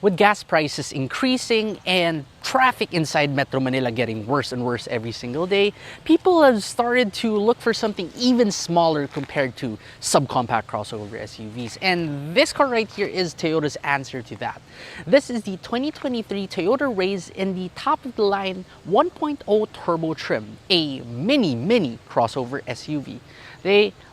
With gas prices increasing and traffic inside Metro Manila getting worse and worse every single day, people have started to look for something even smaller compared to subcompact crossover SUVs. And this car right here is Toyota's answer to that. This is the 2023 Toyota Raize in the top-of-the-line 1.0 turbo trim, a mini crossover SUV.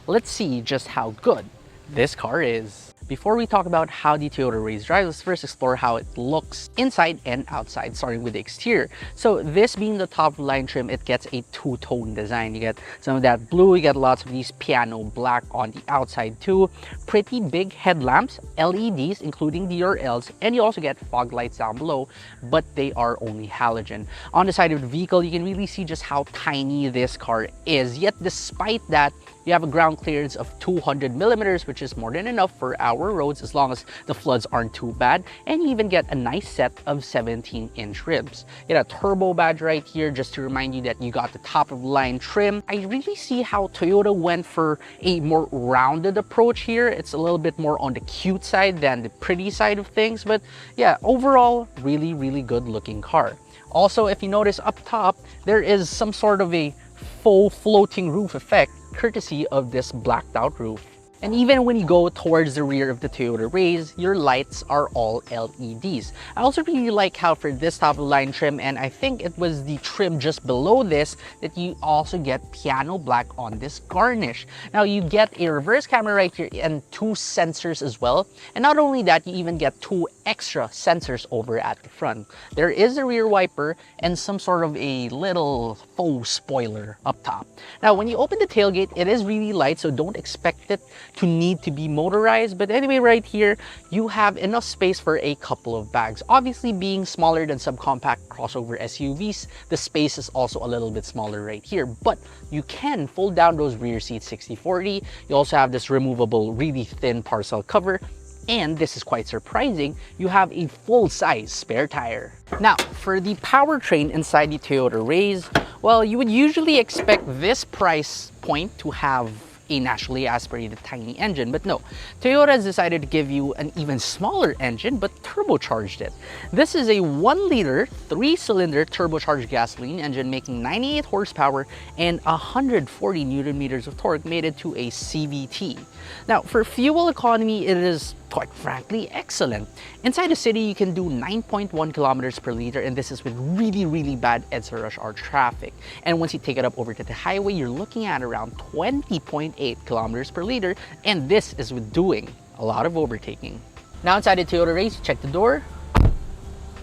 Let's see just how good this car is. Before we talk about how the Toyota Raize drives, let's first explore how it looks inside and outside, starting with the exterior. So this being the top line trim, it gets a two-tone design. You get some of that blue, you get lots of these piano black on the outside too. Pretty big headlamps, LEDs, including DRLs, and you also get fog lights down below, but they are only halogen. On the side of the vehicle, you can really see just how tiny this car is. Yet despite that, you have a ground clearance of 200 millimeters, which is more than enough for our roads as long as the floods aren't too bad. And you even get a nice set of 17-inch rims. You get a turbo badge right here just to remind you that you got the top of the line trim. I really see how Toyota went for a more rounded approach here. It's a little bit more on the cute side than the pretty side of things. But yeah, overall, really good looking car. Also, if you notice up top, there is some sort of a faux floating roof effect courtesy of this blacked out roof. And even when you go towards the rear of the Toyota Raize, your lights are all LEDs. I also really like how for this top-of-the-line trim, and I think it was the trim just below this, that you also get piano black on this garnish. Now you get a reverse camera right here and two sensors as well. And not only that, you even get two extra sensors over at the front. There is a rear wiper and some sort of a little faux spoiler up top. Now when you open the tailgate, it is really light, so don't expect it to need to be motorized. But anyway, right here you have enough space for a couple of bags. Obviously, being smaller than subcompact crossover SUVs, the space is also a little bit smaller right here, but you can fold down those rear seats 60/40. You also have this removable really thin parcel cover, and this is quite surprising, you have a full-size spare tire. Now for the powertrain inside the Toyota Raize, well, you would usually expect this price point to have a naturally aspirated tiny engine, but no, Toyota has decided to give you an even smaller engine but turbocharged it. This is a 1-liter 3-cylinder turbocharged gasoline engine making 98 horsepower and 140 newton meters of torque, made it to a CVT. Now for fuel economy, it is quite frankly excellent. Inside the city, you can do 9.1 kilometers per liter, and this is with really bad EDSA rush hour traffic. And once you take it up over to the highway, you're looking at around 20.8 kilometers per liter, and this is with doing a lot of overtaking. Now inside the Toyota Raize, check the door.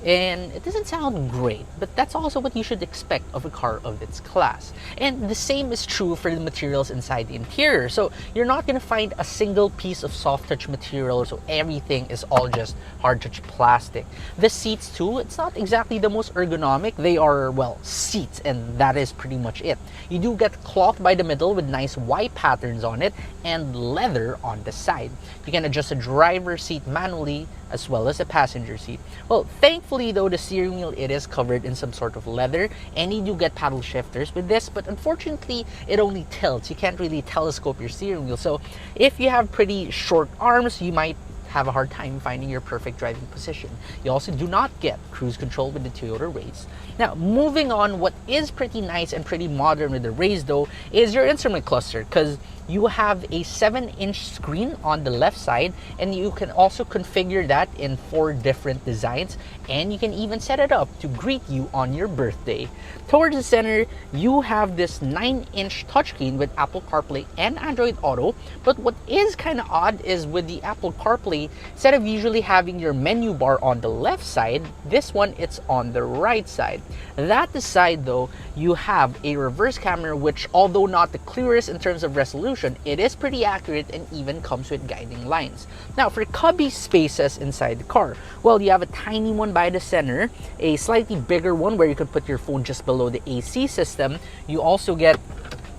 And it doesn't sound great, but that's also what you should expect of a car of its class. And the same is true for the materials inside the interior. So you're not going to find a single piece of soft touch material, so everything is all just hard touch plastic. The seats too, it's not exactly the most ergonomic. They are, well, seats, and that is pretty much it. You do get cloth by the middle with nice Y patterns on it and leather on the side. You can adjust the driver's seat manually as well as the passenger seat. Well, thankfully though, the steering wheel, it is covered in some sort of leather, and you do get paddle shifters with this, but unfortunately it only tilts. You can't really telescope your steering wheel, so if you have pretty short arms, you might have a hard time finding your perfect driving position. You also do not get cruise control with the Toyota Raize. Now, moving on, what is pretty nice and pretty modern with the Raize though is your instrument cluster, because you have a 7-inch screen on the left side, and you can also configure that in 4 different designs, and you can even set it up to greet you on your birthday. Towards the center, you have this 9-inch touchscreen with Apple CarPlay and Android Auto, but what is kind of odd is with the Apple CarPlay, instead of usually having your menu bar on the left side, this one, it's on the right side. That aside though, you have a reverse camera, which although not the clearest in terms of resolution, it is pretty accurate and even comes with guiding lines. Now for cubby spaces inside the car, well, you have a tiny one by the center, a slightly bigger one where you can put your phone just below the AC system. You also get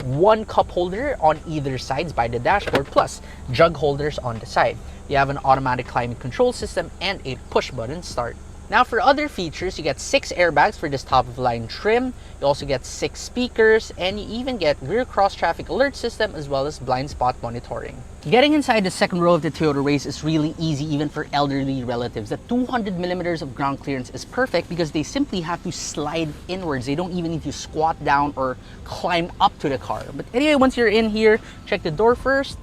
one cup holder on either sides by the dashboard, plus jug holders on the side. You have an automatic climate control system and a push button start. Now for other features, you get 6 airbags for this top-of-the-line trim. You also get 6 speakers, and you even get rear cross-traffic alert system as well as blind spot monitoring. Getting inside the second row of the Toyota Raize is really easy even for elderly relatives. The 200 millimeters of ground clearance is perfect because they simply have to slide inwards. They don't even need to squat down or climb up to the car. But anyway, once you're in here, check the door first.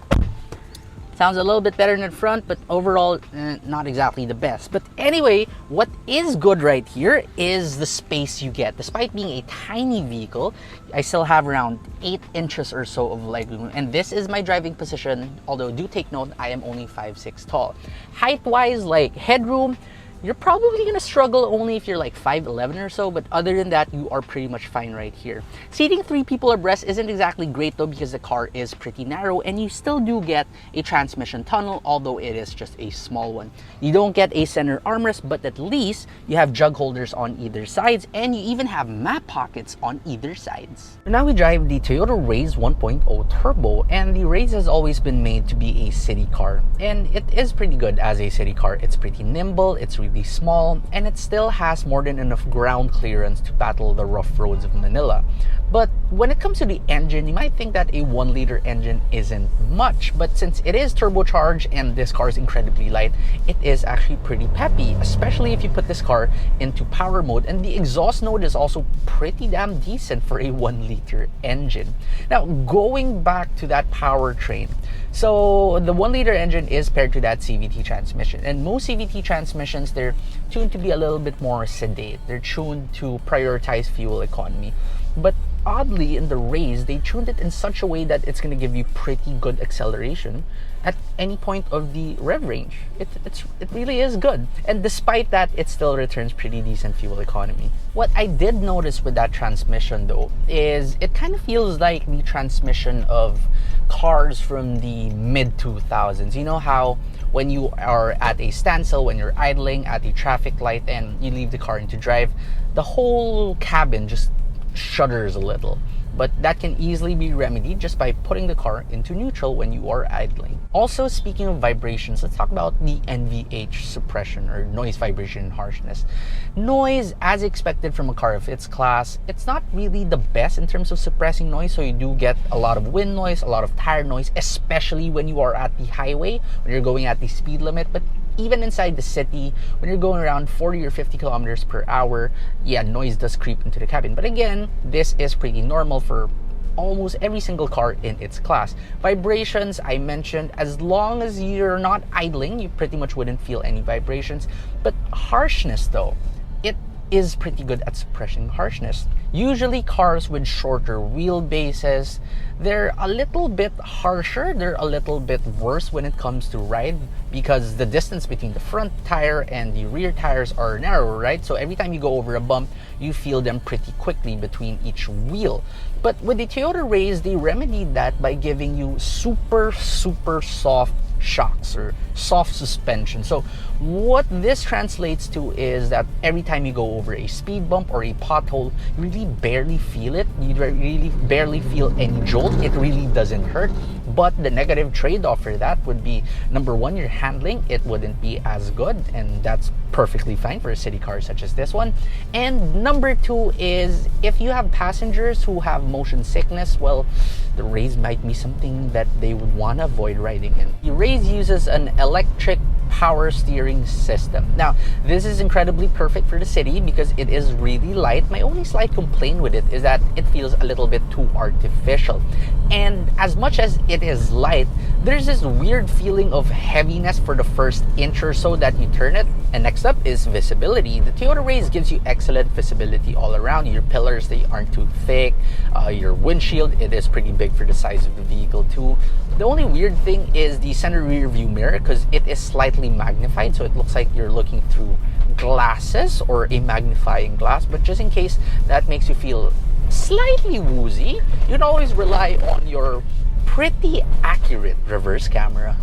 Sounds a little bit better than the front, but overall, not exactly the best. But anyway, what is good right here is the space you get. Despite being a tiny vehicle, I still have around 8 inches or so of legroom. And this is my driving position, although do take note, I am only 5'6" tall. Height-wise, like headroom, you're probably gonna struggle only if you're like 5'11" or so, but other than that, you are pretty much fine right here. Seating 3 people abreast isn't exactly great though because the car is pretty narrow and you still do get a transmission tunnel, although it is just a small one. You don't get a center armrest, but at least you have jug holders on either sides and you even have map pockets on either sides. Now we drive the Toyota Raize 1.0 Turbo, and the Raize has always been made to be a city car, and it is pretty good as a city car. It's pretty nimble, it's really small, and it still has more than enough ground clearance to battle the rough roads of Manila. But when it comes to the engine, you might think that a 1-liter engine isn't much, but since it is turbocharged and this car is incredibly light, it is actually pretty peppy, especially if you put this car into power mode, and the exhaust note is also pretty damn decent for a 1-liter engine. Now, going back to that powertrain, so the 1-liter engine is paired to that CVT transmission, and most CVT transmissions, they're tuned to be a little bit more sedate. They're tuned to prioritize fuel economy. But oddly, in the Raize, they tuned it in such a way that it's going to give you pretty good acceleration at any point of the rev range. It really is good. And despite that, it still returns pretty decent fuel economy. What I did notice with that transmission though is it kind of feels like the transmission of cars from the mid-2000s. You know how when you are at a standstill, when you're idling at a traffic light and you leave the car into drive, the whole cabin just shudders a little. But that can easily be remedied just by putting the car into neutral when you are idling. Also, speaking of vibrations, let's talk about the NVH suppression, or noise, vibration, and harshness. Noise, as expected from a car of its class, it's not really the best in terms of suppressing noise, so you do get a lot of wind noise, a lot of tire noise, especially when you are at the highway, when you're going at the speed limit. But even inside the city, when you're going around 40 or 50 kilometers per hour, yeah, noise does creep into the cabin. But again, this is pretty normal for almost every single car in its class. Vibrations, I mentioned, as long as you're not idling, you pretty much wouldn't feel any vibrations. But harshness though, it is pretty good at suppressing harshness. Usually cars with shorter wheelbases, they're a little bit harsher, they're a little bit worse when it comes to ride because the distance between the front tire and the rear tires are narrower, right? So every time you go over a bump, you feel them pretty quickly between each wheel. But with the Toyota Raize, they remedied that by giving you super soft shocks or soft suspension. So what this translates to is that every time you go over a speed bump or a pothole, you really barely feel it. You really barely feel any jolt. It really doesn't hurt. But the negative trade-off for that would be, number one, your handling, it wouldn't be as good, and that's perfectly fine for a city car such as this one. And number two is, if you have passengers who have motion sickness, well, the Raize might be something that they would want to avoid riding in. The Raize uses an electric power steering system. Now, this is incredibly perfect for the city because it is really light. My only slight complaint with it is that it feels a little bit too artificial. And as much as it is light, there's this weird feeling of heaviness for the first inch or so that you turn it. And next up is visibility. The Toyota Raize gives you excellent visibility all around. Your pillars, they aren't too thick. Your windshield, it is pretty big for the size of the vehicle too. The only weird thing is the center rear view mirror because it is slightly magnified, so it looks like you're looking through glasses or a magnifying glass. But just in case that makes you feel slightly woozy, you can always rely on your pretty accurate reverse camera.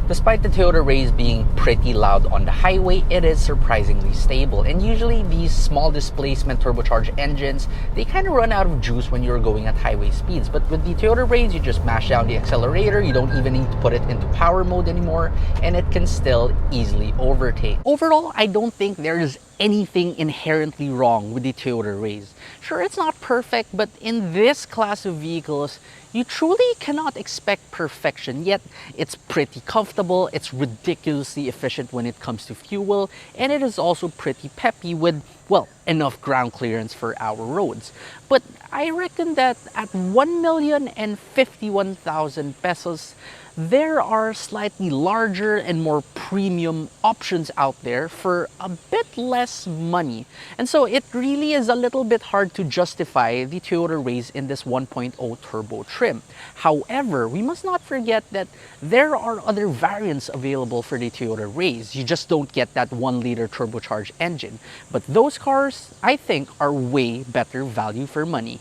Despite the Toyota Raize being pretty loud on the highway, it is surprisingly stable. And usually these small displacement turbocharged engines, they kind of run out of juice when you're going at highway speeds. But with the Toyota Raize, you just mash down the accelerator, you don't even need to put it into power mode anymore, and it can still easily overtake. Overall, I don't think there's anything inherently wrong with the Toyota Raize. Sure, it's not perfect, but in this class of vehicles, you truly cannot expect perfection, yet it's pretty comfortable, it's ridiculously efficient when it comes to fuel, and it is also pretty peppy with, well, enough ground clearance for our roads. But I reckon that at 1,051,000 pesos, there are slightly larger and more premium options out there for a bit less money. And so it really is a little bit hard to justify the Toyota Raize in this 1.0 turbo trim. However, we must not forget that there are other variants available for the Toyota Raize. You just don't get that 1-liter turbocharged engine. But those cars, I think, are way better value for money.